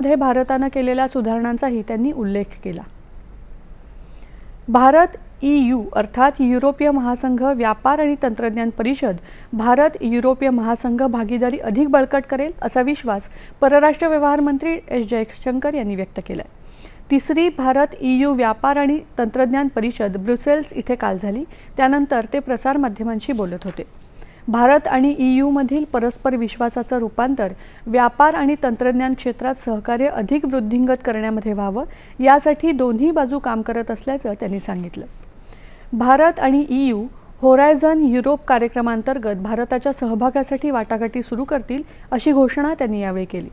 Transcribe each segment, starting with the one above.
मध्ये भारताने केलेल्या सुधारणांचाही त्यांनी उल्लेख केला। भारत EU अर्थात युरोपीय महासंघ व्यापार आणि तंत्रज्ञान परिषद भारत युरोपीय महासंघ भागीदारी अधिक बळकट करेल असा विश्वास परराष्ट्र व्यवहार मंत्री एस जयशंकर यांनी व्यक्त केला। तिसरी भारत EU व्यापार आणि तंत्रज्ञान परिषद ब्रुसेल्स इथे काल झाली, त्यानंतर ते प्रसार माध्यमांशी बोलत होते। भारत आणि EU मधील परस्पर विश्वासाचं रूपांतर व्यापार आणि तंत्रज्ञान क्षेत्रात सहकार्य अधिक वृद्धिंगत करण्यामध्ये व्हावं यासाठी दोन्ही बाजू काम करत असल्याचं त्यांनी सांगितलं। भारत आणि EU होरायझन युरोप कार्यक्रमांतर्गत भारताच्या सहभागासाठी वाटाघाटी सुरू करतील अशी घोषणा त्यांनी यावेळी केली।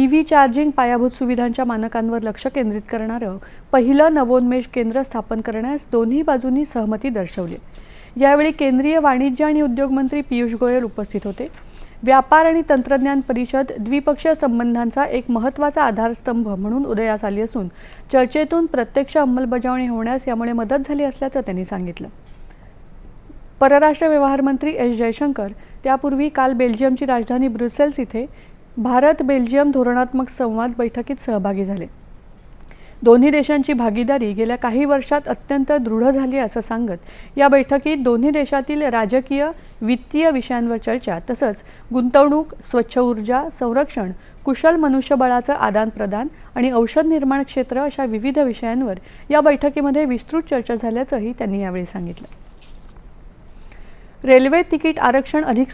EV चार्जिंग पायाभूत सुविधांच्या मानकांवर लक्ष केंद्रित करणारं पहिलं नवोन्मेष केंद्र स्थापन करण्यास दोन्ही बाजूंनी सहमती दर्शवली। यावेळी केंद्रीय वाणिज्य आणि उद्योग मंत्री पीयूष गोयल उपस्थित होते। व्यापार आणि तंत्रज्ञान परिषद द्विपक्षीय संबंधांचा एक महत्त्वाचा आधारस्तंभ म्हणून उदयास आली असून चर्चेतून प्रत्यक्ष अंमलबजावणी होण्यास यामुळे मदत झाली असल्याचं त्यांनी सांगितलं। परराष्ट्र व्यवहार मंत्री एस जयशंकर त्यापूर्वी काल बेल्जियमची राजधानी ब्रुसेल्स इथे भारत बेल्जियम धोरणात्मक संवाद बैठकीत सहभागी झाले। दोन्ही देशांची भागीदारी गेल्या काही वर्षात अत्यंत दृढ झाली असं सांगत या बैठकीत दोन्ही देशातील राजकीय वित्तीय विषयांवर चर्चा तसंच गुंतवणूक, स्वच्छ ऊर्जा, संरक्षण, कुशल मनुष्यबळाचं आदान-प्रदान आणि औषध निर्माण क्षेत्र अशा विविध विषयांवर या बैठकीमध्ये विस्तृत चर्चा झाल्याचंही त्यांनी यावेळी सांगितलं। रेल्वे तिकीट आरक्षण अधिक